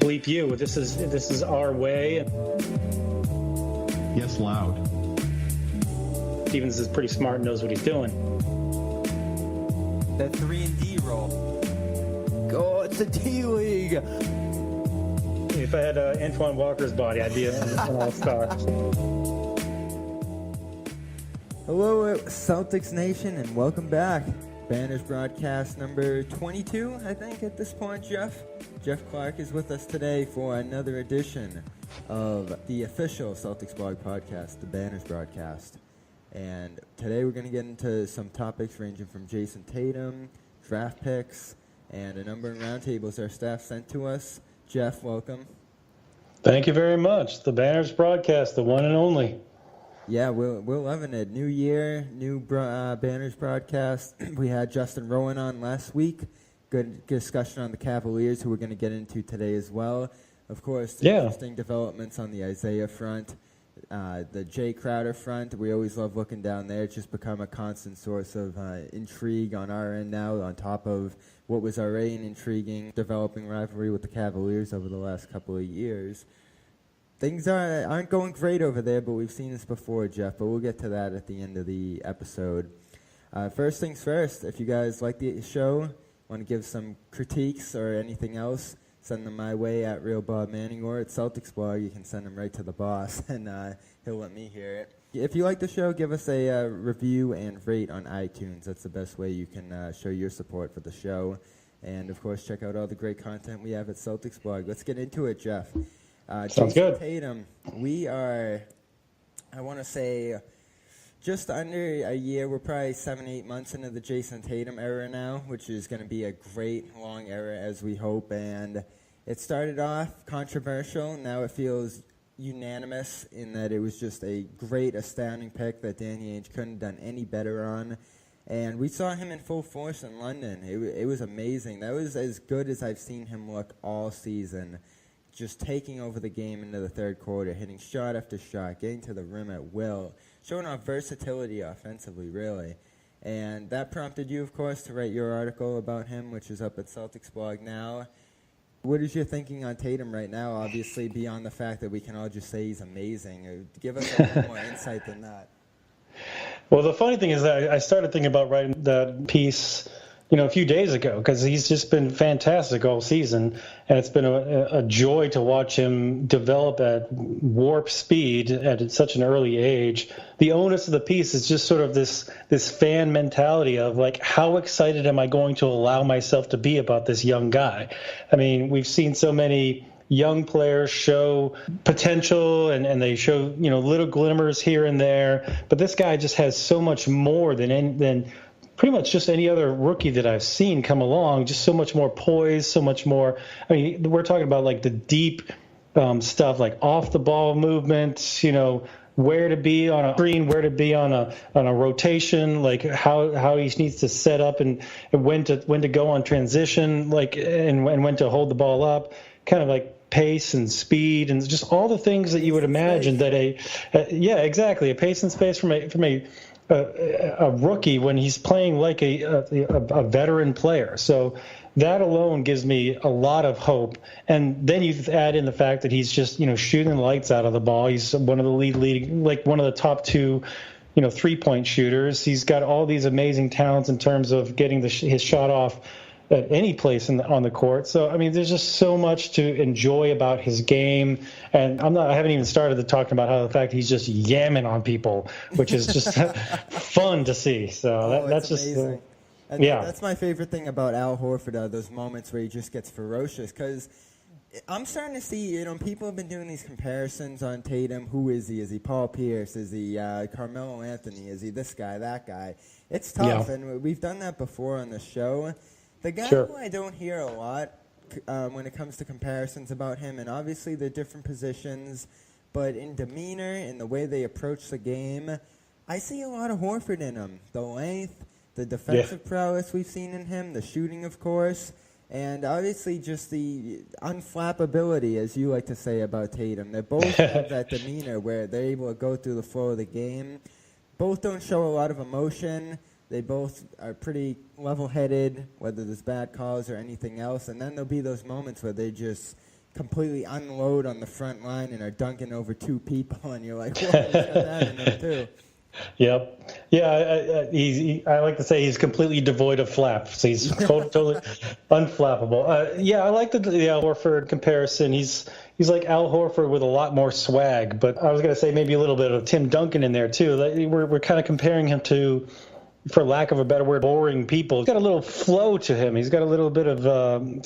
bleep you. This is our way. Yes, loud. Stevens is pretty smart and knows what he's doing. That 3-and-D roll. Go, it's a D-League. If I had Antoine Walker's body, I'd be an all-star. Hello, Celtics Nation, and welcome back. Banners broadcast number 22, I think, at this point, Jeff. Jeff Clark is with us today for another edition of the official Celtics blog podcast, the Banners broadcast. And today we're going to get into some topics ranging from Jayson Tatum, draft picks, and a number of roundtables our staff sent to us. Jeff, welcome. Thank you very much. The Banners broadcast, the one and only. Yeah, we're loving it. New year, new Banners broadcast. We had Justin Rowan on last week. Good discussion on the Cavaliers, who we're going to get into today as well. Of course, interesting developments on the Isaiah front, the Jay Crowder front. We always love looking down there. It's just become a constant source of intrigue on our end now, on top of what was already an intriguing developing rivalry with the Cavaliers over the last couple of years. Things aren't going great over there, but we've seen this before, Jeff, but we'll get to that at the end of the episode. First things first, if you guys like the show, want to give some critiques or anything else, send them my way at Real Bob Manning or at Celtics Blog. You can send them right to the boss, and he'll let me hear it. If you like the show, give us a review and rate on iTunes. That's the best way you can show your support for the show. And, of course, check out all the great content we have at Celtics Blog. Let's get into it, Jeff. Sounds good. Tatum, we are, I want to say, just under a year. We're probably 7-8 months into the Jayson Tatum era now, which is going to be a great long era as we hope. And it started off controversial. Now it feels unanimous in that it was just a great, astounding pick that Danny Ainge couldn't have done any better on. And we saw him in full force in London. It was amazing. That was as good as I've seen him look all season. Just taking over the game into the third quarter, hitting shot after shot, getting to the rim at will, showing off versatility offensively, really. And that prompted you, of course, to write your article about him, which is up at Celtics Blog now. What is your thinking on Tatum right now, obviously, beyond the fact that we can all just say he's amazing? Give us a little more insight than that. Well, the funny thing is that I started thinking about writing that piece a few days ago, because he's just been fantastic all season, and it's been a joy to watch him develop at warp speed at such an early age. The onus of the piece is just sort of this fan mentality of, like, how excited am I going to allow myself to be about this young guy? I mean, we've seen so many young players show potential and they show, little glimmers here and there, but this guy just has so much more than pretty much just any other rookie that I've seen come along. Just so much more poise, so much more. I mean, we're talking about like the deep stuff, like off the ball movement, where to be on a screen, where to be on a rotation, like how he needs to set up and when to go on transition, like and when to hold the ball up, kind of like pace and speed and just all the things that you would imagine that a pace and space from a rookie when he's playing like a veteran player. So that alone gives me a lot of hope. And then you add in the fact that he's just, shooting the lights out of the ball. He's one of the leading, like one of the top two, 3-point shooters. He's got all these amazing talents in terms of getting his shot off at any place on the court. So, I mean, there's just so much to enjoy about his game. And I haven't even started to talk about how the fact he's just yamming on people, which is just fun to see. So that's just amazing. That's my favorite thing about Al Horford, those moments where he just gets ferocious. Because I'm starting to see, people have been doing these comparisons on Tatum. Who is he? Is he Paul Pierce? Is he Carmelo Anthony? Is he this guy, that guy? It's tough, and we've done that before on the show. The guy who I don't hear a lot when it comes to comparisons about him, and obviously they're different positions, but in demeanor, in the way they approach the game, I see a lot of Horford in him. The length, the defensive prowess we've seen in him, the shooting, of course, and obviously just the unflappability, as you like to say about Tatum. They both have that demeanor where they're able to go through the flow of the game. Both don't show a lot of emotion. They both are pretty level-headed, whether there's bad calls or anything else. And then there'll be those moments where they just completely unload on the front line and are dunking over two people, and you're like, whoa, he's got that in him too. Yep. Yeah, I like to say he's completely devoid of flap. So he's totally unflappable. Yeah, I like the Al Horford comparison. He's like Al Horford with a lot more swag. But I was going to say maybe a little bit of Tim Duncan in there too. We're kind of comparing him to, for lack of a better word, boring people. He's got a little flow to him. He's got a little bit of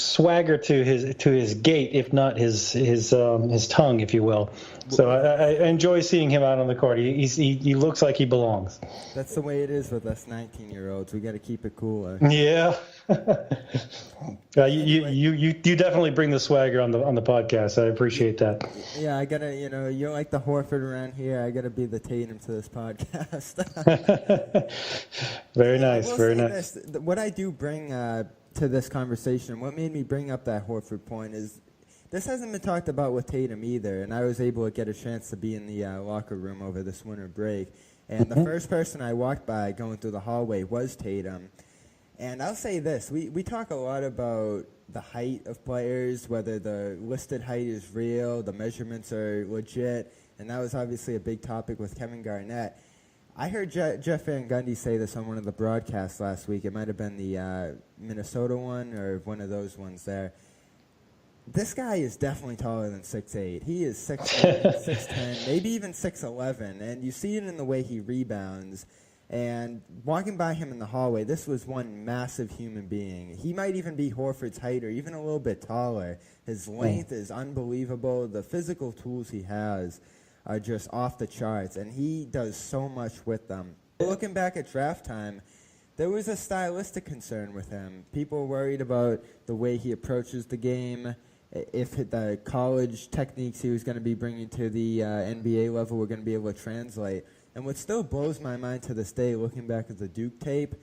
swagger to his gait, if not his tongue, if you will. So I enjoy seeing him out on the court. He looks like he belongs. That's the way it is with us 19-year-olds. We got to keep it cool. Yeah. You definitely bring the swagger on the podcast. I appreciate that. Yeah, I gotta. You're like the Horford around here. I gotta be the Tatum to this podcast. Very nice. Very nice. What I do bring to this conversation, what made me bring up that Horford point is, this hasn't been talked about with Tatum either, and I was able to get a chance to be in the locker room over this winter break. And the first person I walked by going through the hallway was Tatum. And I'll say this, we talk a lot about the height of players, whether the listed height is real, the measurements are legit, and that was obviously a big topic with Kevin Garnett. I heard Jeff Van Gundy say this on one of the broadcasts last week. It might have been the Minnesota one or one of those ones there. This guy is definitely taller than 6'8". He is 6'9", 6'10", maybe even 6'11", and you see it in the way he rebounds. And walking by him in the hallway, this was one massive human being. He might even be Horford's height or even a little bit taller. His length is unbelievable. The physical tools he has are just off the charts, and he does so much with them. Looking back at draft time, there was a stylistic concern with him. People were worried about the way he approaches the game, if the college techniques he was going to be bringing to the NBA level were going to be able to translate. And what still blows my mind to this day, looking back at the Duke tape,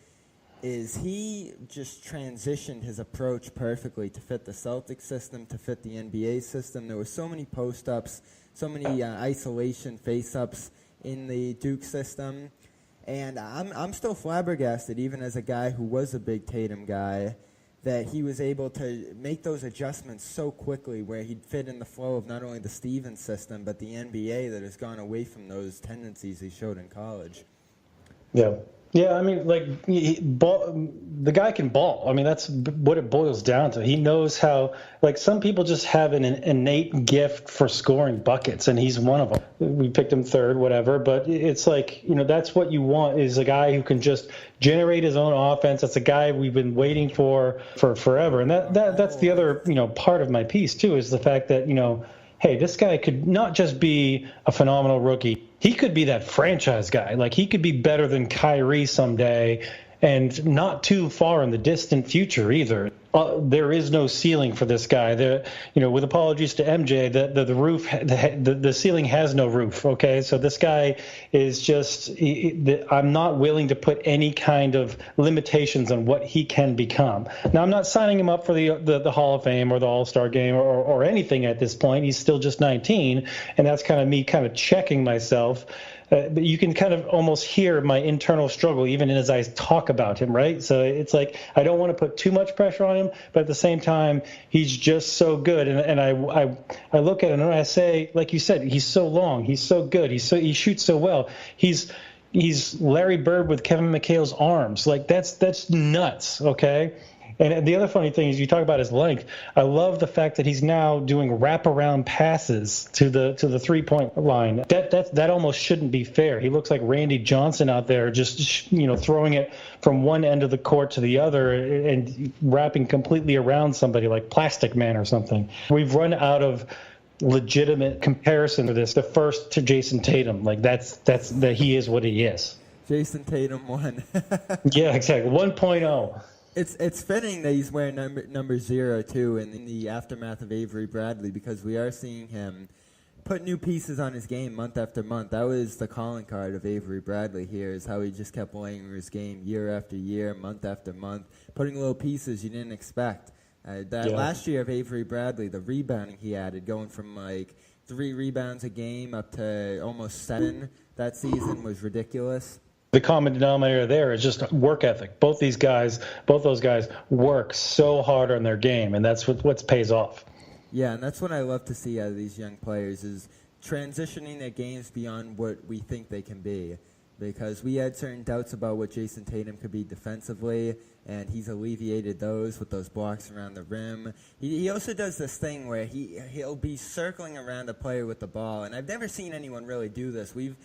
is he just transitioned his approach perfectly to fit the Celtics system, to fit the NBA system. There were so many post-ups, so many isolation face-ups in the Duke system. And I'm still flabbergasted, even as a guy who was a big Tatum guy, that he was able to make those adjustments so quickly where he'd fit in the flow of not only the Stevens system, but the NBA that has gone away from those tendencies he showed in college. Yeah. Yeah, I mean, like, the guy can ball. I mean, that's what it boils down to. He knows how, like, some people just have an innate gift for scoring buckets, and he's one of them. We picked him third, whatever, but it's like, that's what you want, is a guy who can just generate his own offense. That's a guy we've been waiting for forever. And that's the other, part of my piece, too, is the fact that, hey, this guy could not just be a phenomenal rookie. He could be that franchise guy. Like, he could be better than Kyrie someday, and not too far in the distant future either. There is no ceiling for this guy. With apologies to MJ, the roof, the ceiling has no roof. Okay, so this guy is just. I'm not willing to put any kind of limitations on what he can become. Now, I'm not signing him up for the Hall of Fame or the All-Star game or anything at this point. He's still just 19, and that's kind of me kind of checking myself. But you can kind of almost hear my internal struggle even as I talk about him, right? So it's like I don't want to put too much pressure on him, but at the same time, he's just so good. And I look at him and I say, like you said, he's so long, he's so good, he shoots so well. He's Larry Bird with Kevin McHale's arms. Like that's nuts, okay? And the other funny thing is you talk about his length. I love the fact that he's now doing wraparound passes to the 3-point line. That almost shouldn't be fair. He looks like Randy Johnson out there, just throwing it from one end of the court to the other and wrapping completely around somebody like Plastic Man or something. We've run out of legitimate comparison to this. The first to Jayson Tatum, like that's that he is what he is. Jayson Tatum won. Yeah, exactly. 1.0. It's fitting that he's wearing number 0 too in the aftermath of Avery Bradley, because we are seeing him put new pieces on his game month after month. That was the calling card of Avery Bradley here, is how he just kept laying his game year after year, month after month, putting little pieces you didn't expect. Last year of Avery Bradley, the rebounding he added, going from like 3 rebounds a game up to almost 7 that season, was ridiculous. The common denominator there is just work ethic. Both those guys work so hard on their game, and that's what pays off. Yeah, and that's what I love to see out of these young players is transitioning their games beyond what we think they can be. Because we had certain doubts about what Jayson Tatum could be defensively, and he's alleviated those with those blocks around the rim. He also does this thing where he'll be circling around a player with the ball, and I've never seen anyone really do this. We've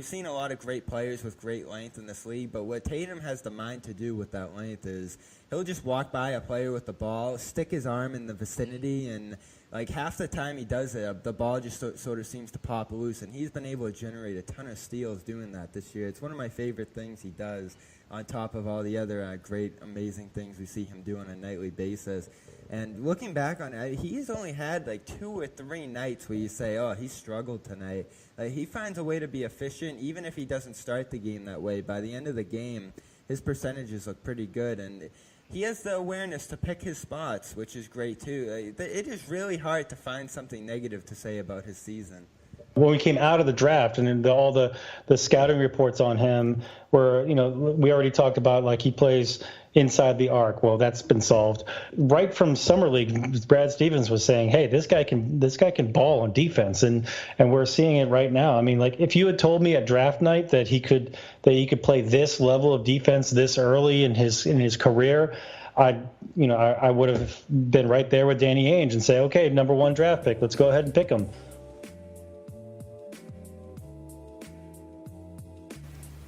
seen a lot of great players with great length in this league, but what Tatum has the mind to do with that length is he'll just walk by a player with the ball, stick his arm in the vicinity, and like half the time he does it, the ball just sort of seems to pop loose, and he's been able to generate a ton of steals doing that this year. It's one of my favorite things he does on top of all the other great, amazing things we see him do on a nightly basis. And looking back on it, he's only had like 2 or 3 nights where you say, oh, he struggled tonight. He finds a way to be efficient, even if he doesn't start the game that way. By the end of the game, his percentages look pretty good, and he has the awareness to pick his spots, which is great too. It is really hard to find something negative to say about his season. When we came out of the draft and all the scouting reports on him were, we already talked about like he plays inside the arc. Well, that's been solved. Right from Summer League, Brad Stevens was saying, hey, this guy can ball on defense, and we're seeing it right now. I mean, like if you had told me at draft night that he could play this level of defense this early in his career, I would have been right there with Danny Ainge and say, okay, number 1 draft pick, let's go ahead and pick him.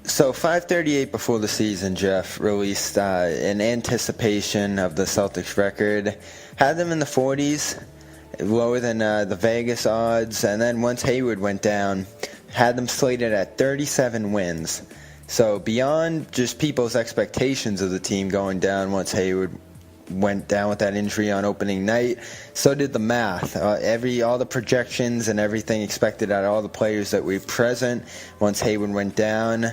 So 538 before the season, Jeff released in anticipation of the Celtics record, had them in the 40s, lower than the Vegas odds, and then once Hayward went down, had them slated at 37 wins. So beyond just people's expectations of the team going down once Hayward went down with that injury on opening night, so did the math. All the projections and everything expected out of all the players that were present once Hayward went down.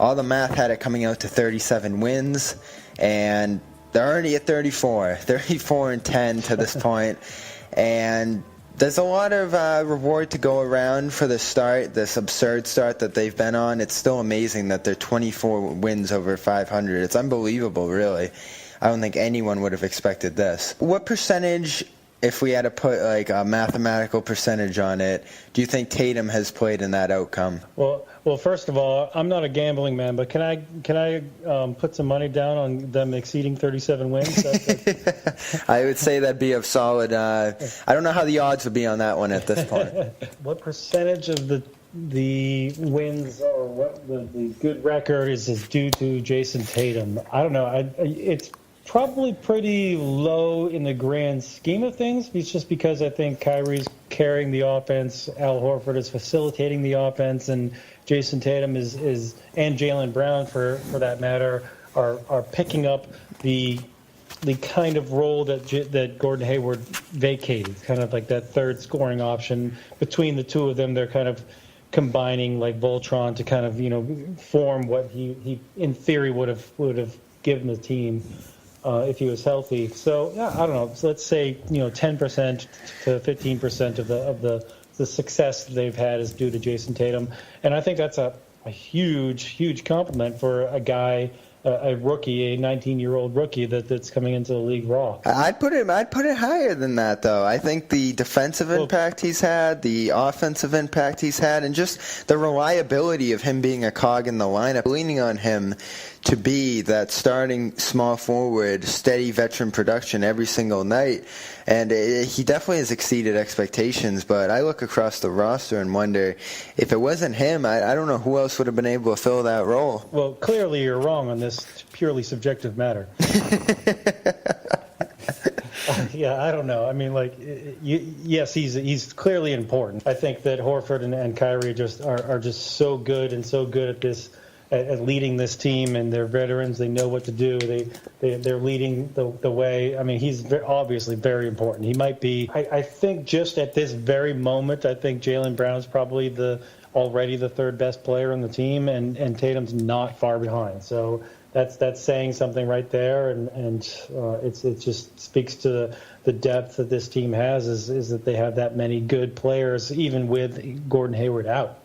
All the math had it coming out to 37 wins, and they're already at 34-10 to this point. And there's a lot of reward to go around for the start, this absurd start that they've been on. It's still amazing that they're 24 wins over 500. It's unbelievable, really. I don't think anyone would have expected this. What percentage, if we had to put like a mathematical percentage on it, do you think Tatum has played in that outcome? Well, first of all, I'm not a gambling man, but can I put some money down on them exceeding 37 wins? I would say that'd be a solid. I don't know how the odds would be on that one at this point. What percentage of the wins or what the good record is due to Jayson Tatum? I don't know. It's probably pretty low in the grand scheme of things. It's just because I think Kyrie's carrying the offense, Al Horford is facilitating the offense, and Jayson Tatum is and Jaylen Brown for that matter are picking up the kind of role that Gordon Hayward vacated, kind of like that third scoring option. Between the two of them, they're kind of combining like Voltron to kind of form what he in theory would have given the team if he was healthy. So yeah, I don't know. So let's say 10% to 15% of the success that they've had is due to Jayson Tatum, and I think that's a huge compliment for a guy, a rookie, a 19-year-old rookie that's coming into the league raw. I'd put it higher than that, though. I think the defensive impact he's had, the offensive impact he's had, and just the reliability of him being a cog in the lineup, leaning on him to be that starting small forward, steady veteran production every single night. And he definitely has exceeded expectations, but I look across the roster and wonder if it wasn't him, I don't know who else would have been able to fill that role. Well, clearly you're wrong on this purely subjective matter. Yeah, I don't know. I mean, yes, he's clearly important. I think that Horford and Kyrie are just so good and so good at this, at leading this team, and they're veterans. They know what to do. They're leading the way. I mean, he's obviously very important. He might be. I think just at this very moment, I think Jaylen Brown is probably already the third best player on the team, and Tatum's not far behind. So that's saying something right there, and it just speaks to the depth that this team has is that they have that many good players, even with Gordon Hayward out.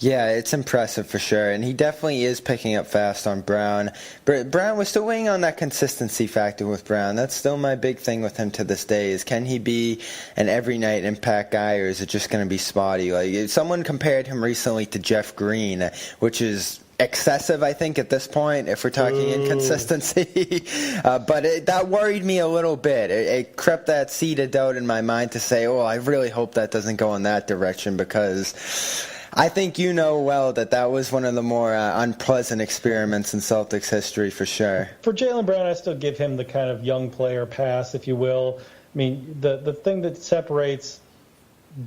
Yeah, it's impressive for sure, and he definitely is picking up fast on Brown. But Brown, we're still waiting on that consistency factor with Brown. That's still my big thing with him to this day, is can he be an every-night impact guy, or is it just going to be spotty? Like, someone compared him recently to Jeff Green, which is excessive, I think, at this point, if we're talking inconsistency. But that worried me a little bit. It crept that seed of doubt in my mind to say, oh, I really hope that doesn't go in that direction, because I think you know well that was one of the more unpleasant experiments in Celtics history for sure. For Jaylen Brown, I still give him the kind of young player pass, if you will. I mean, the thing that separates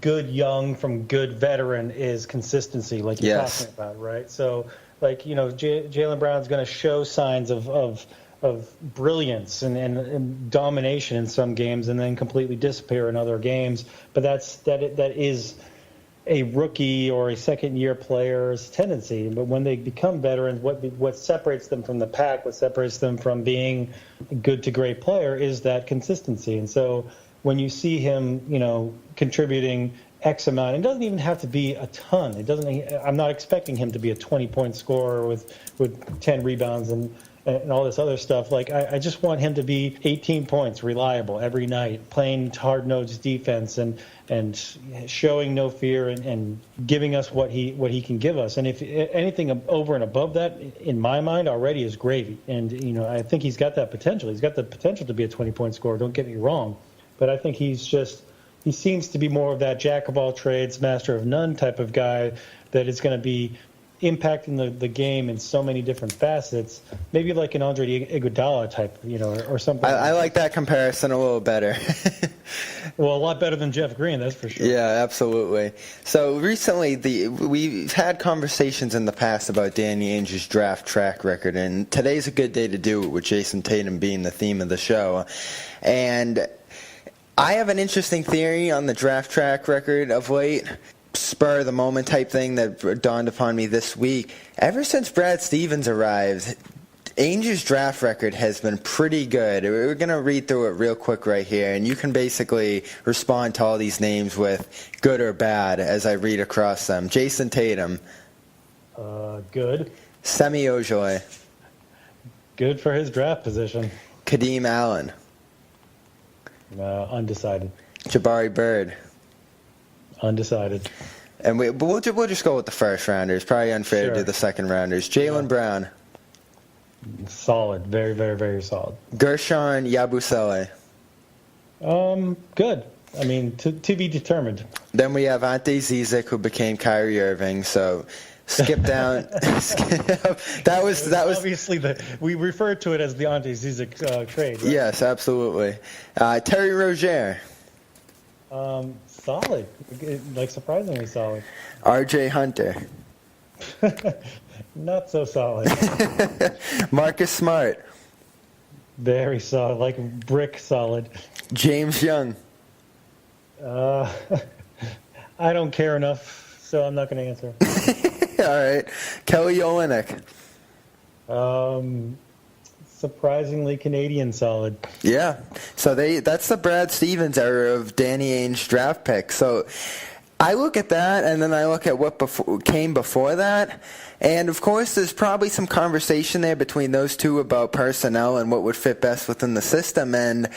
good young from good veteran is consistency, like you're talking about, right? So, like, Jaylen Brown's going to show signs of brilliance and domination in some games and then completely disappear in other games. But that is a rookie or a second-year player's tendency. But when they become veterans, what separates them from the pack, what separates them from being a good to great player is that consistency. And so when you see him, contributing X amount, it doesn't even have to be a ton. I'm not expecting him to be a 20-point scorer with 10 rebounds and all this other stuff. Like, I just want him to be 18 points, reliable every night, playing hard-nosed defense and showing no fear and giving us what he can give us. And if anything over and above that, in my mind, already is gravy. And, I think he's got that potential. He's got the potential to be a 20-point scorer, don't get me wrong. But I think he seems to be more of that jack-of-all-trades, master-of-none type of guy that is going to be impacting the game in so many different facets, maybe like an Andre Iguodala type, or something. I like that comparison a little better. Well, a lot better than Jeff Green, that's for sure. Yeah, absolutely. So recently, we've had conversations in the past about Danny Ainge's draft track record, and today's a good day to do it with Jayson Tatum being the theme of the show. And I have an interesting theory on the draft track record of late. Spur of the moment type thing that dawned upon me this week. Ever since Brad Stevens arrived, Ainge's draft record has been pretty good. We're going to read through it real quick right here, and you can basically respond to all these names with good or bad as I read across them. Jayson Tatum. Good. Semi Ojeleye. Good for his draft position. Kadeem Allen. Undecided. Jabari Bird. Undecided. And we'll just go with the first rounders. Probably unfair to do the second rounders. Jaylen Brown. Solid. Very, very, very solid. Gershon Yabusele. Good. I mean, to be determined. Then we have Ante Zizic, who became Kyrie Irving. So skip down. that was obviously we referred to it as the Ante Zizic trade. Right? Yes, absolutely. Terry Rozier. Solid, like surprisingly solid. R.J. Hunter. Not so solid. Marcus Smart. Very solid, like brick solid. James Young. I don't care enough, so I'm not going to answer. All right. Kelly Olynyk. Surprisingly Canadian solid. Yeah. So that's the Brad Stevens era of Danny Ainge draft pick. So I look at that, and then I look at what came before that. And, of course, there's probably some conversation there between those two about personnel and what would fit best within the system. And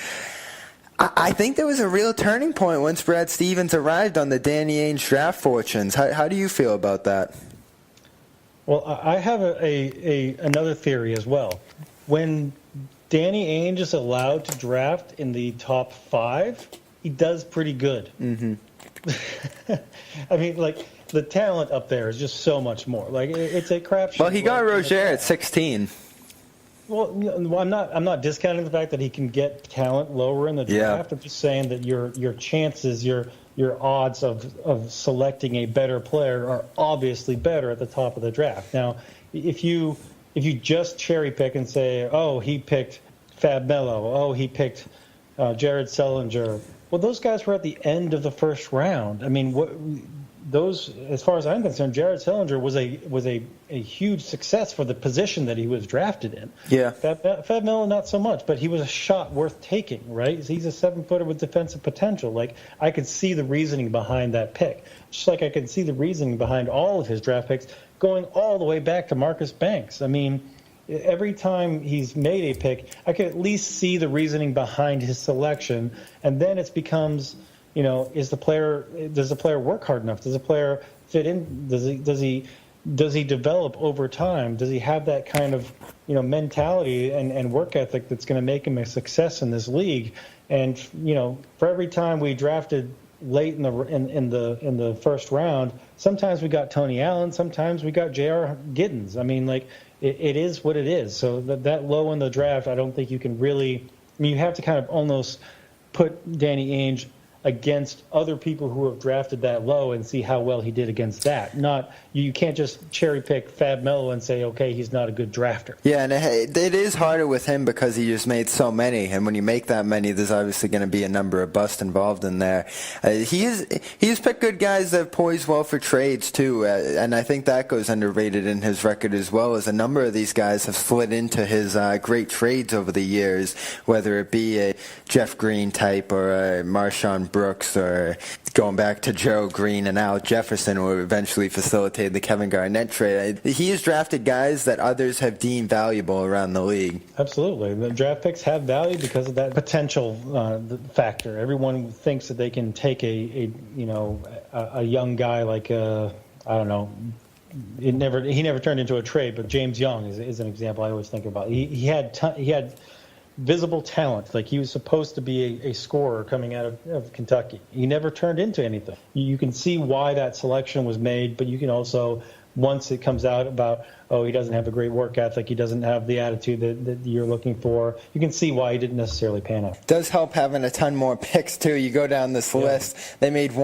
I think there was a real turning point once Brad Stevens arrived on the Danny Ainge draft fortunes. How do you feel about that? Well, I have another theory as well. When Danny Ainge is allowed to draft in the top 5, he does pretty good. Mm-hmm. I mean, like, the talent up there is just so much more. Like, it's a crapshoot. Well, he got Rozier at 16. Well, I'm not discounting the fact that he can get talent lower in the draft. I'm just saying that your chances, your odds of selecting a better player are obviously better at the top of the draft. Now, if you just cherry pick and say, oh, he picked Fab Melo, oh, he picked Jared Sullinger. Well, those guys were at the end of the first round. I mean, those, as far as I'm concerned, Jared Sillinger was a huge success for the position that he was drafted in. Yeah. Fab Melo, not so much, but he was a shot worth taking, right? He's a 7-footer with defensive potential. Like, I could see the reasoning behind that pick, just like I could see the reasoning behind all of his draft picks, going all the way back to Marcus Banks. I mean, every time he's made a pick, I could at least see the reasoning behind his selection, and then it becomes, does the player work hard enough? Does the player fit in? Does he develop over time? Does he have that kind of mentality and work ethic that's going to make him a success in this league? And for every time we drafted late in the first round, sometimes we got Tony Allen, sometimes we got J.R. Giddens. I mean, like, it is what it is. So that low in the draft, I don't think you can really. I mean, you have to kind of almost put Danny Ainge against other people who have drafted that low and see how well he did against that. Not, you can't just cherry pick Fab Melo and say, okay, he's not a good drafter. Yeah, and it is harder with him because he just made so many, and when you make that many, there's obviously going to be a number of busts involved in there. He's picked good guys that have poised well for trades too, and I think that goes underrated in his record as well, as a number of these guys have slid into his great trades over the years, whether it be a Jeff Green type or a Marshawn Brooks, or going back to Joe Green and Al Jefferson, who eventually facilitated the Kevin Garnett trade. He has drafted guys that others have deemed valuable around the league. Absolutely. The draft picks have value because of that potential factor. Everyone thinks that they can take a young guy like, I don't know, he never turned into a trade, but James Young is an example I always think about. He had visible talent. Like, he was supposed to be a scorer coming out of Kentucky. He never turned into anything. You can see why that selection was made, but you can also, once it comes out about, oh, he doesn't have a great work ethic, he doesn't have the attitude that you're looking for, you can see why he didn't necessarily pan out. Does help having a ton more picks, too. You go down this list. They made 8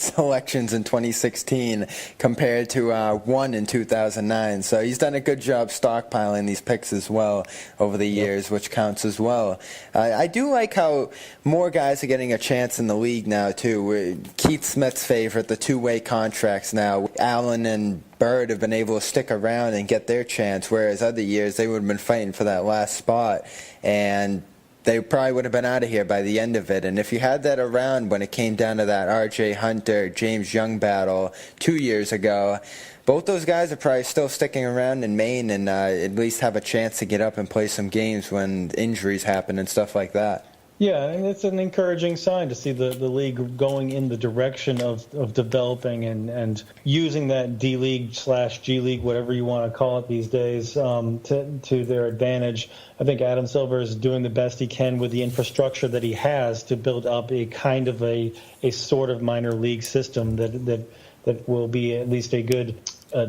selections in 2016 compared to 1 in 2009. So he's done a good job stockpiling these picks as well over the years, which counts as well. I do like how more guys are getting a chance in the league now, too. Keith Smith's favorite, the two-way contracts now. Allen and Bird have been able to stick around and get their chance, whereas other years they would have been fighting for that last spot, and they probably would have been out of here by the end of it. And if you had that around when it came down to that R.J. Hunter, James Young battle 2 years ago, both those guys are probably still sticking around in Maine and at least have a chance to get up and play some games when injuries happen and stuff like that. Yeah, and it's an encouraging sign to see the league going in the direction of developing and using that D-League/G League, whatever you want to call it these days, to their advantage. I think Adam Silver is doing the best he can with the infrastructure that he has to build up a kind of a sort of minor league system that will be at least a good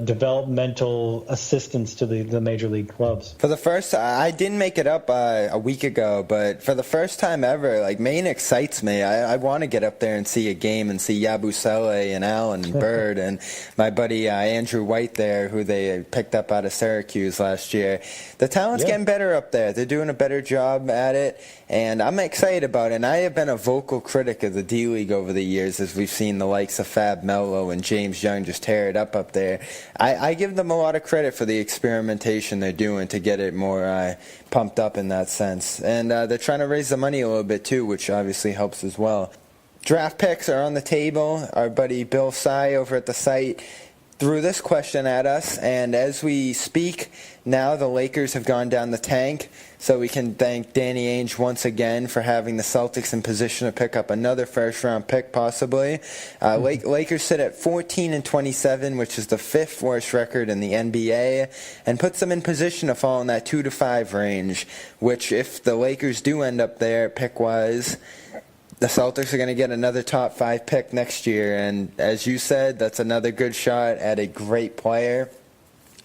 developmental assistance to the major league clubs. For the first, I didn't make it up a week ago, but for the first time ever, like, Maine excites me. I want to get up there and see a game and see Yabusele and Allen and Bird and my buddy Andrew White there, who they picked up out of Syracuse last year. The talent's getting better up there. They're doing a better job at it, and I'm excited about it. And I have been a vocal critic of the D-League over the years, as we've seen the likes of Fab Melo and James Young just tear it up there. I give them a lot of credit for the experimentation they're doing to get it more pumped up in that sense. And they're trying to raise the money a little bit too, which obviously helps as well. Draft picks are on the table. Our buddy Bill Sy over at the site threw this question at us, and as we speak now, the Lakers have gone down the tank, so we can thank Danny Ainge once again for having the Celtics in position to pick up another first-round pick, possibly. Lakers sit at 14-27, which is the 5th worst record in the NBA, and puts them in position to fall in that 2-5 range, which, if the Lakers do end up there pick-wise, the Celtics are going to get another top 5 pick next year, and as you said, that's another good shot at a great player.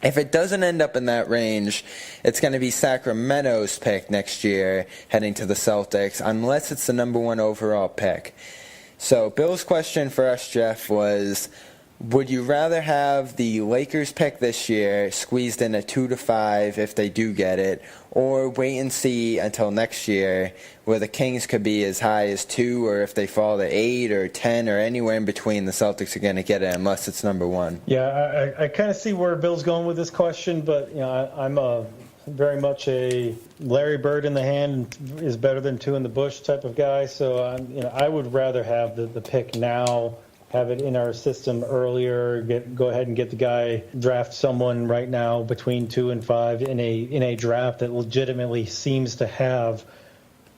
If it doesn't end up in that range, it's going to be Sacramento's pick next year heading to the Celtics, unless it's the number 1 overall pick. So Bill's question for us, Jeff, was, would you rather have the Lakers pick this year squeezed in at 2 to 5 if they do get it, or wait and see until next year where the Kings could be as high as 2, or if they fall to 8 or 10 or anywhere in between, the Celtics are going to get it unless it's number 1? Yeah, I kind of see where Bill's going with this question, but I'm very much a Larry Bird in the hand is better than 2 in the bush type of guy. So I would rather have the pick now, have it in our system earlier, go ahead and get the guy, draft someone right now between 2 and 5 in a draft that legitimately seems to have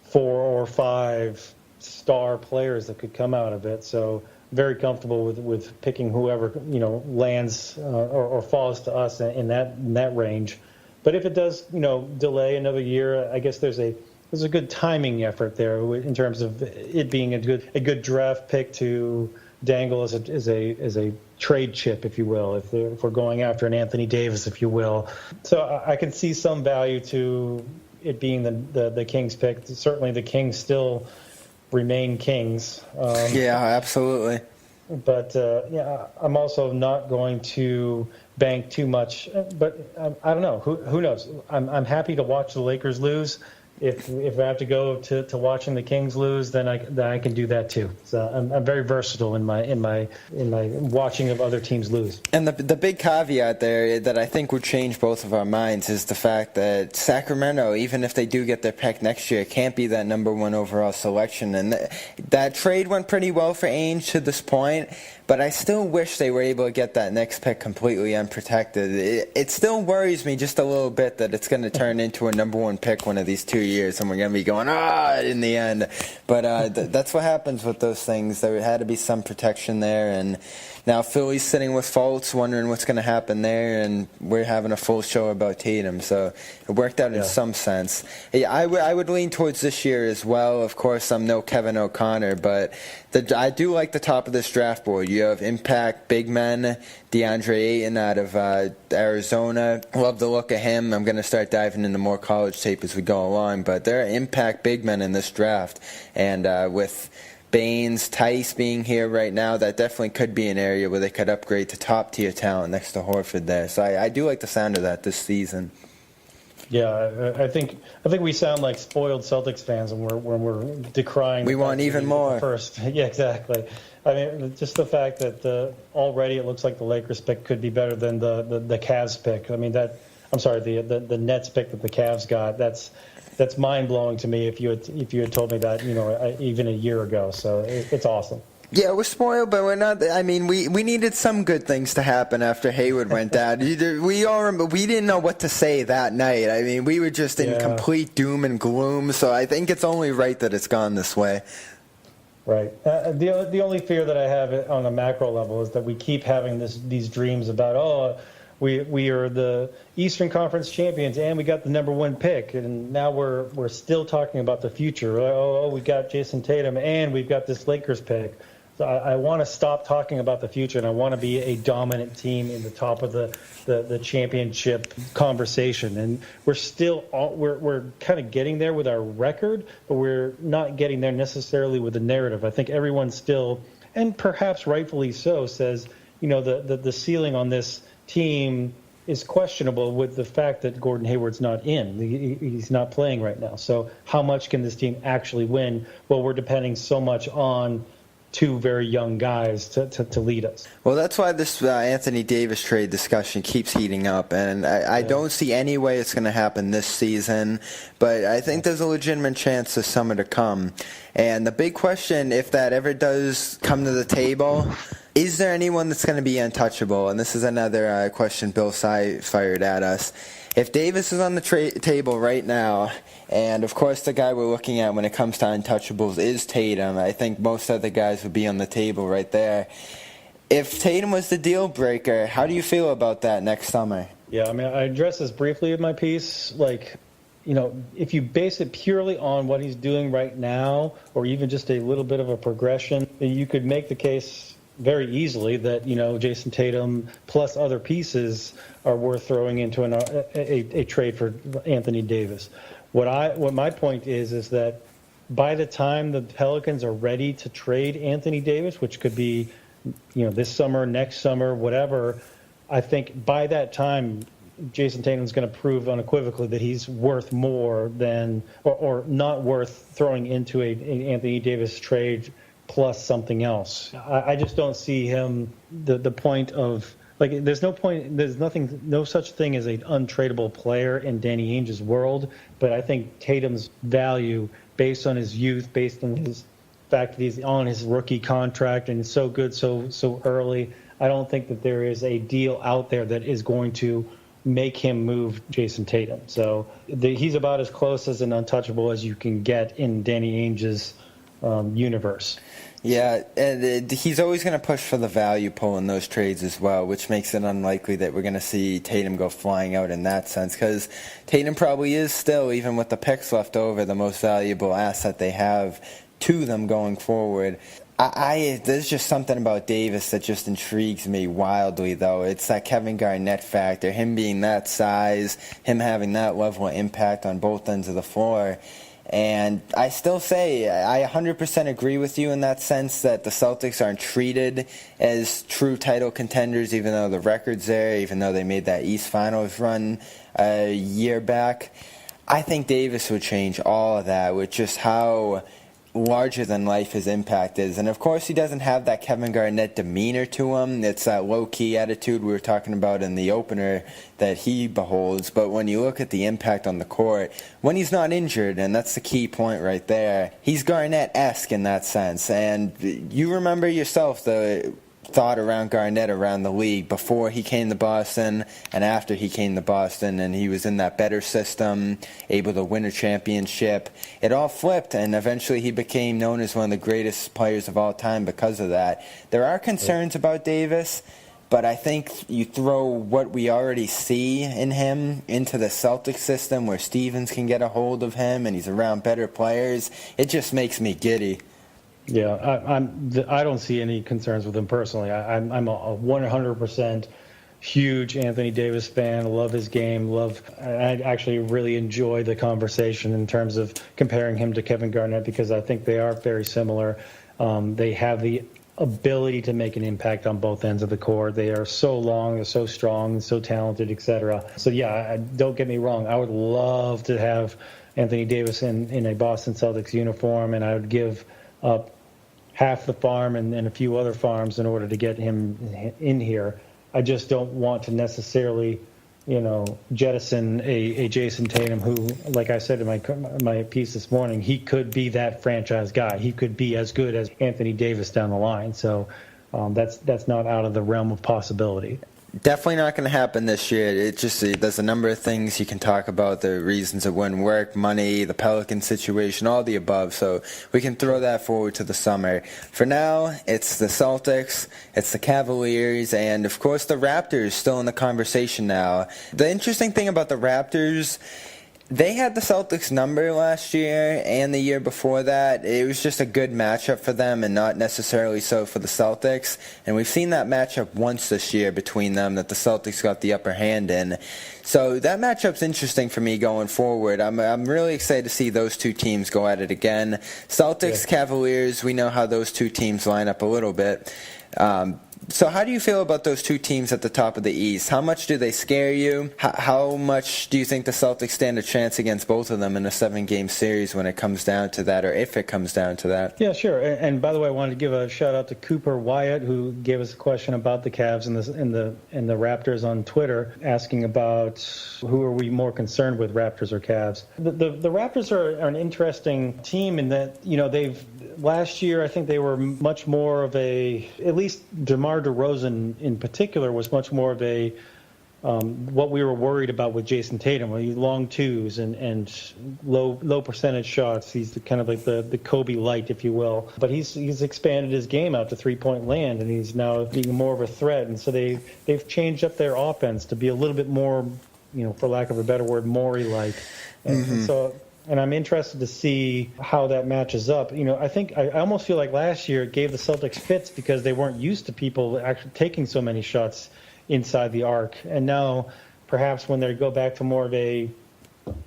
4 or 5 star players that could come out of it. So very comfortable with picking whoever lands or falls to us in that range. But if it does delay another year, I guess there's a good timing effort there in terms of it being a good draft pick to dangle as a trade chip, if you will, if we're going after an Anthony Davis, if you will. So I can see some value to it being the Kings pick. Certainly the Kings still remain Kings. Yeah, absolutely. But I'm also not going to bank too much. But I don't know. Who knows? I'm happy to watch the Lakers lose. If I have to go to watching the Kings lose, then I can do that too. So I'm very versatile in my watching of other teams lose. And the big caveat there that I think would change both of our minds is the fact that Sacramento, even if they do get their pick next year, can't be that number 1 overall selection. And that trade went pretty well for Ainge to this point. But I still wish they were able to get that next pick completely unprotected. It still worries me just a little bit that it's going to turn into a number 1 pick one of these 2 years, and we're going to be going, in the end. But that's what happens with those things. There had to be some protection there, and now Philly's sitting with Fultz, wondering what's going to happen there, and we're having a full show about Tatum. So it worked out in some sense. Yeah, I would lean towards this year as well. Of course, I'm no Kevin O'Connor, but I do like the top of this draft board. You have impact big men, DeAndre Ayton out of Arizona. Love the look of him. I'm going to start diving into more college tape as we go along. But there are impact big men in this draft. And with Baines, Tice being here right now, that definitely could be an area where they could upgrade to top-tier talent next to Horford there. So I do like the sound of that this season. Yeah, I think we sound like spoiled Celtics fans when we're decrying. We want even more. First, yeah, exactly. I mean, just the fact that already it looks like the Lakers pick could be better than the Cavs pick. I mean the Nets pick that the Cavs got. That's mind blowing to me if you had told me that even a year ago. So it's awesome. Yeah, we're spoiled, but we're not. I mean, we needed some good things to happen after Hayward went down. We didn't know what to say that night. I mean, we were just in complete doom and gloom. So I think it's only right that it's gone this way. Right. The only fear that I have on a macro level is that we keep having these dreams about we are the Eastern Conference champions and we got the number 1 pick, and now we're still talking about the future. We got Jayson Tatum and we've got this Lakers pick. So I want to stop talking about the future, and I want to be a dominant team in the top of the championship conversation. And we're kind of getting there with our record, but we're not getting there necessarily with the narrative. I think everyone still, and perhaps rightfully so, says the ceiling on this team is questionable with the fact that Gordon Hayward's not in. He's not playing right now. So how much can this team actually win? Well, we're depending so much on 2 very young guys to lead us. Well, that's why this Anthony Davis trade discussion keeps heating up, and I don't see any way it's going to happen this season, but I think there's a legitimate chance this summer to come. And the big question, if that ever does come to the table, is there anyone that's going to be untouchable? And this is another question Bill fired at us. If Davis is on the table right now, and of course the guy we're looking at when it comes to untouchables is Tatum, I think most other guys would be on the table right there. If Tatum was the deal breaker, how do you feel about that next summer? Yeah, I mean, I addressed this briefly in my piece. If you base it purely on what he's doing right now, or even just a little bit of a progression, you could make the case very easily that Jayson Tatum plus other pieces are worth throwing into a trade for Anthony Davis. What my point is that by the time the Pelicans are ready to trade Anthony Davis, which could be this summer, next summer, whatever, I think by that time, Jayson Tatum's going to prove unequivocally that he's worth more than, or not worth throwing into an Anthony Davis trade plus something else. I just don't see him, the point of, like, there's no such thing as an untradeable player in Danny Ainge's world, but I think Tatum's value, based on his youth, based on his fact that he's on his rookie contract and is so good so early, I don't think that there is a deal out there that is going to make him move Jayson Tatum. So he's about as close as an untouchable as you can get in Danny Ainge's universe. Yeah, and he's always going to push for the value pull in those trades as well, which makes it unlikely that we're going to see Tatum go flying out in that sense, because Tatum probably is still, even with the picks left over, the most valuable asset they have to them going forward. There's just something about Davis that just intrigues me wildly, though. It's that Kevin Garnett factor, him being that size, him having that level of impact on both ends of the floor. And I still say I 100% agree with you in that sense that the Celtics aren't treated as true title contenders, even though the record's there, even though they made that East Finals run a year back. I think Davis would change all of that with just how larger than life his impact is. And of course he doesn't have that Kevin Garnett demeanor to him. It's that low-key attitude we were talking about in the opener that he beholds. But when you look at the impact on the court, when he's not injured, and that's the key point right there, he's Garnett-esque in that sense. And you remember yourself the thought around Garnett around the league before he came to Boston and after he came to Boston, and he was in that better system, able to win a championship. It all flipped, and eventually he became known as one of the greatest players of all time because of that. There are concerns about Davis, but I think you throw what we already see in him into the Celtics system where Stevens can get a hold of him and he's around better players. It just makes me giddy. Yeah, I don't see any concerns with him personally. I'm a 100% huge Anthony Davis fan. Love his game. I actually really enjoy the conversation in terms of comparing him to Kevin Garnett because I think they are very similar. They have the ability to make an impact on both ends of the court. They are so long, they're so strong, so talented, etc. So yeah, don't get me wrong. I would love to have Anthony Davis in a Boston Celtics uniform, and I would give up half the farm and a few other farms in order to get him in here. I just don't want to necessarily, jettison a Jayson Tatum who, like I said in my piece this morning, he could be that franchise guy. He could be as good as Anthony Davis down the line. So that's not out of the realm of possibility. Definitely not going to happen this year. There's a number of things you can talk about, the reasons it wouldn't work, money, the Pelican situation, all the above. So we can throw that forward to the summer. For now, it's the Celtics, it's the Cavaliers, and of course the Raptors still in the conversation now. The interesting thing about the Raptors, they had the Celtics number last year and the year before that. It was just a good matchup for them and not necessarily so for the Celtics. And we've seen that matchup once this year between them that the Celtics got the upper hand in. So that matchup's interesting for me going forward. I'm really excited to see those two teams go at it again. Celtics, Cavaliers, we know how those two teams line up a little bit. So how do you feel about those two teams at the top of the East? How much do they scare you? How much do you think the Celtics stand a chance against both of them in a 7-game series when it comes down to that, or if it comes down to that? Yeah, sure. And by the way, I wanted to give a shout out to Cooper Wyatt, who gave us a question about the Cavs and the Raptors on Twitter, asking about who are we more concerned with, Raptors or Cavs. The Raptors are an interesting team in that, last year I think they were much more of at least DeMar DeRozan in particular was much more of a what we were worried about with Jayson Tatum, long twos and low percentage shots. He's kind of like the Kobe light, if you will. But he's expanded his game out to three-point land, and he's now being more of a threat. And so they've changed up their offense to be a little bit more, for lack of a better word, Morey-like. And I'm interested to see how that matches up. I almost feel like last year it gave the Celtics fits because they weren't used to people actually taking so many shots inside the arc. And now, perhaps when they go back to more of a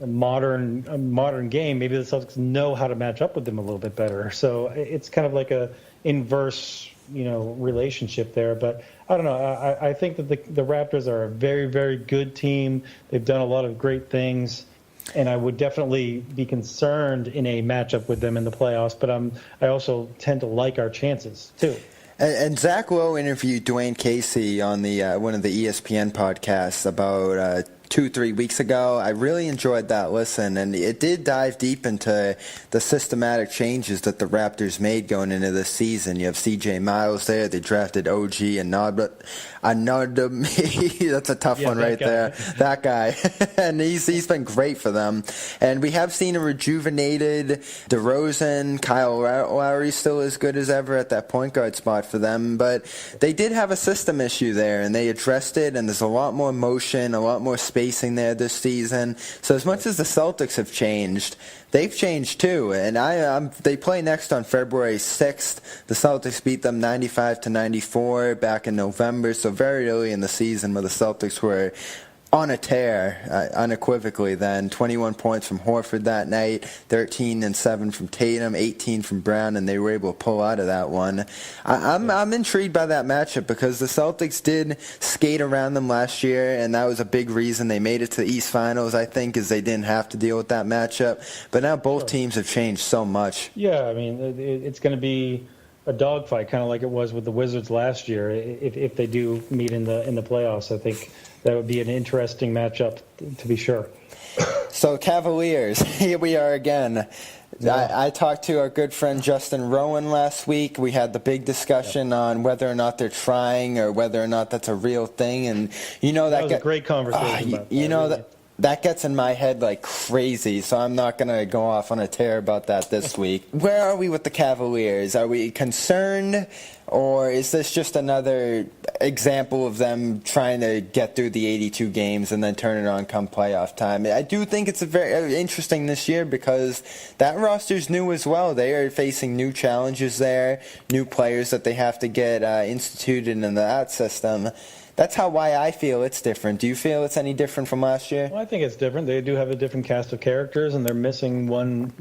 modern game, maybe the Celtics know how to match up with them a little bit better. So it's kind of like a inverse relationship there. But I don't know. I think that the Raptors are a very, very good team. They've done a lot of great things, and I would definitely be concerned in a matchup with them in the playoffs. But I also tend to like our chances too. And Zach Lowe interviewed Dwayne Casey on the one of the ESPN podcasts about 2-3 weeks ago. I really enjoyed that listen, and it did dive deep into the systematic changes that the Raptors made going into this season. You have C.J. Miles there. They drafted OG and Anadami. That's a tough one right there. That guy. And he's been great for them. And we have seen a rejuvenated DeRozan. Kyle Lowry still as good as ever at that point guard spot for them. But they did have a system issue there, and they addressed it, and there's a lot more motion, a lot more spacing there this season. So as much as the Celtics have changed, they've changed too. And they play next on February 6th. The Celtics beat them 95-94 back in November, so very early in the season where the Celtics were on a tear, unequivocally then. 21 points from Horford that night, 13 and 7 from Tatum, 18 from Brown, and they were able to pull out of that one. I'm intrigued by that matchup because the Celtics did skate around them last year, and that was a big reason they made it to the East Finals, I think, is they didn't have to deal with that matchup. But now both teams have changed so much. Yeah, I mean, it's going to be a dogfight, kind of like it was with the Wizards last year. If they do meet in the playoffs, I think that would be an interesting matchup, to be sure. So Cavaliers, here we are again. Yeah. I talked to our good friend Justin Rowan last week. We had the big discussion on whether or not they're trying or whether or not that's a real thing. And that was a great conversation. That gets in my head like crazy, so I'm not going to go off on a tear about that this week. Where are we with the Cavaliers? Are we concerned, or is this just another example of them trying to get through the 82 games and then turn it on come playoff time? I do think it's very interesting this year because that roster's new as well. They are facing new challenges there, new players that they have to get instituted in that system. That's why I feel it's different. Do you feel it's any different from last year? Well, I think it's different. They do have a different cast of characters, and they're missing one,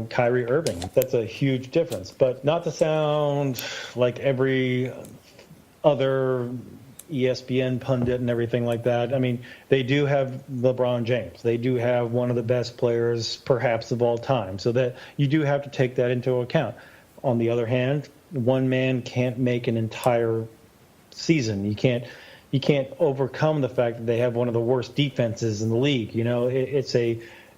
Kyrie Irving. That's a huge difference. But not to sound like every other ESPN pundit and everything like that. I mean, they do have LeBron James. They do have one of the best players, perhaps, of all time. So that you do have to take that into account. On the other hand, one man can't make an entire season. You can't overcome the fact that they have one of the worst defenses in the league.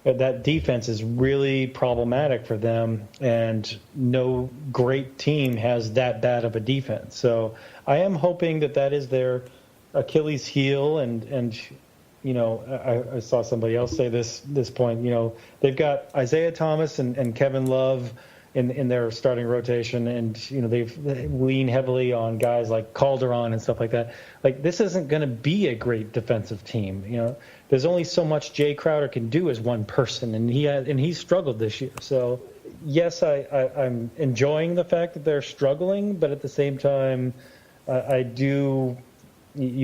That defense is really problematic for them, and no great team has that bad of a defense. So I am hoping that is their Achilles heel, and I saw somebody else say this point. They've got Isaiah Thomas and Kevin Love in their starting rotation, and they've leaned heavily on guys like Calderon and stuff like that. Like, this isn't going to be a great defensive team. There's only so much Jay Crowder can do as one person, and he's struggled this year. So yes, I'm enjoying the fact that they're struggling, but at the same time, you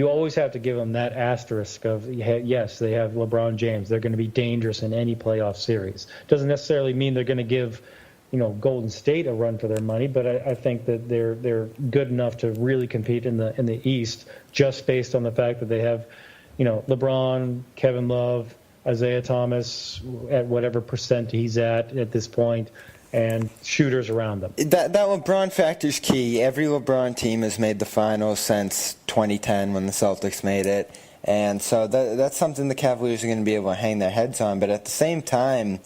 always have to give them that asterisk of, yes, they have LeBron James. They're going to be dangerous in any playoff series. Doesn't necessarily mean they're going to give Golden State a run for their money, but I think that they're good enough to really compete in the East, just based on the fact that they have, LeBron, Kevin Love, Isaiah Thomas at whatever percent he's at this point, and shooters around them. That LeBron factor's key. Every LeBron team has made the finals since 2010 when the Celtics made it, and so that's something the Cavaliers are going to be able to hang their heads on. But at the same time,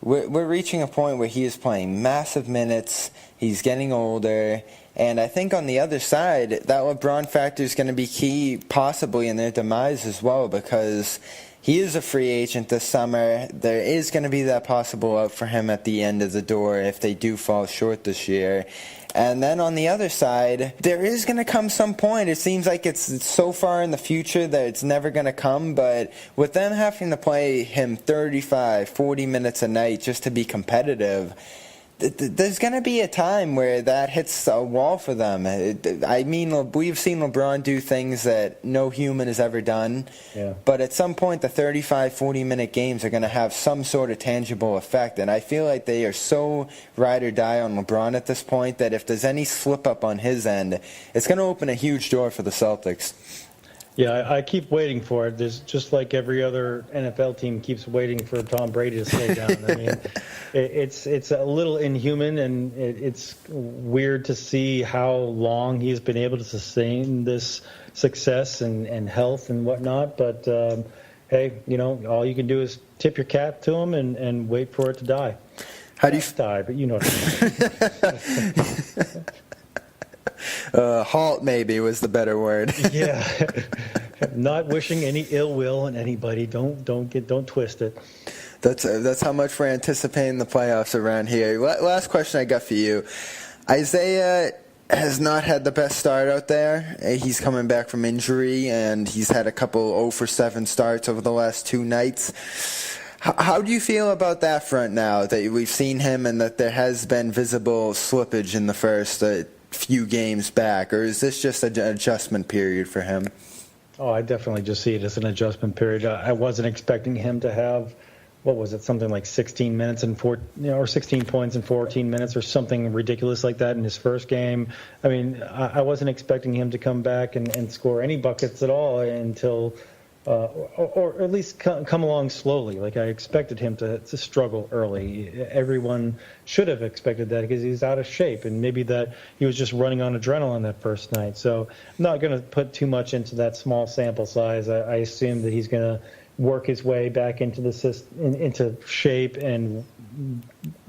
we're reaching a point where he is playing massive minutes. He's getting older. And I think on the other side, that LeBron factor is going to be key possibly in their demise as well, because he is a free agent this summer. There is going to be that possible out for him at the end of the door if they do fall short this year. And then on the other side, there is going to come some point. It seems like it's so far in the future that it's never going to come. But with them having to play him 35, 40 minutes a night just to be competitive, there's going to be a time where that hits a wall for them. I mean, we've seen LeBron do things that no human has ever done. Yeah. But at some point, the 35, 40-minute games are going to have some sort of tangible effect. And I feel like they are so ride or die on LeBron at this point that if there's any slip-up on his end, it's going to open a huge door for the Celtics. Yeah, I keep waiting for it. There's just like every other NFL team keeps waiting for Tom Brady to slow down. I mean, it's a little inhuman, and it's weird to see how long he's been able to sustain this success and health and whatnot. But hey, all you can do is tip your cap to him and wait for it to die. How do you die? But you know what I mean. Halt maybe was the better word. Yeah, not wishing any ill will on anybody. Don't twist it. That's how much we're anticipating the playoffs around here. Last question I got for you. Isaiah has not had the best start out there. He's coming back from injury, and he's had a couple 0-for-7 starts over the last 2 nights. How do you feel about that front now that we've seen him and that there has been visible slippage in the first few games back, or is this just an adjustment period for him? Oh, I definitely just see it as an adjustment period. I wasn't expecting him to have, what was it, something like 16 minutes and or 16 points in 14 minutes or something ridiculous like that in his first game. I mean, I wasn't expecting him to come back and score any buckets at all until or at least come along slowly. Like, I expected him to struggle early. Everyone should have expected that because he's out of shape, and maybe that he was just running on adrenaline that first night. So I'm not going to put too much into that small sample size. I assume that he's going to work his way back into the into shape, and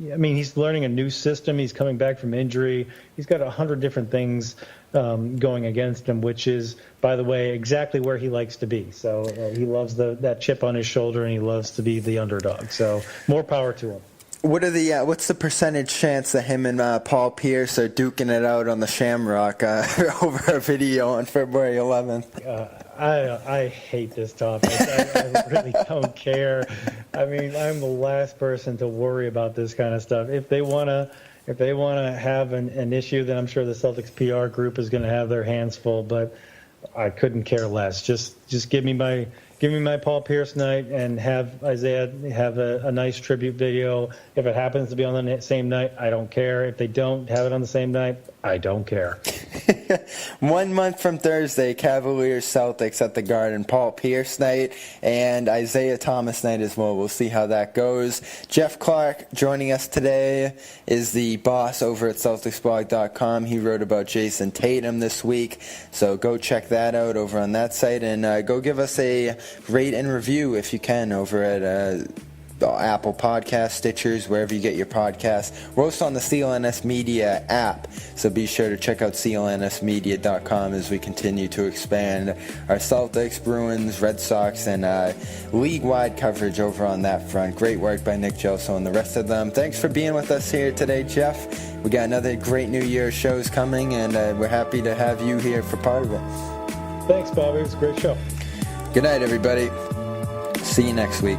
I mean, he's learning a new system. He's coming back from injury. He's got 100 different things going against him, which is, by the way, exactly where he likes to be. So he loves that chip on his shoulder, and he loves to be the underdog. So more power to him. What's the percentage chance that him and Paul Pierce are duking it out on the Shamrock over a video on February 11th? I hate this topic. I really don't care. I mean, I'm the last person to worry about this kind of stuff. If they want to have an issue, then I'm sure the Celtics PR group is going to have their hands full. But I couldn't care less. Just give me my Paul Pierce night and have Isaiah have a nice tribute video. If it happens to be on the same night, I don't care. If they don't have it on the same night, I don't care. 1 month from Thursday, Cavaliers Celtics at the Garden. Paul Pierce night and Isaiah Thomas night as well. We'll see how that goes. Jeff Clark joining us today is the boss over at CelticsBlog.com. He wrote about Jayson Tatum this week, so go check that out over on that site, and go give us a rate and review if you can over at Apple Podcasts, Stitchers, wherever you get your podcasts. We're also on the CLNS Media app, so be sure to check out clnsmedia.com as we continue to expand our Celtics, Bruins, Red Sox, and league-wide coverage over on that front. Great work by Nick Gelso and the rest of them. Thanks for being with us here today, Jeff. We got another great New Year shows coming, and we're happy to have you here for part of it. Thanks, Bobby. It was a great show. Good night, everybody. See you next week.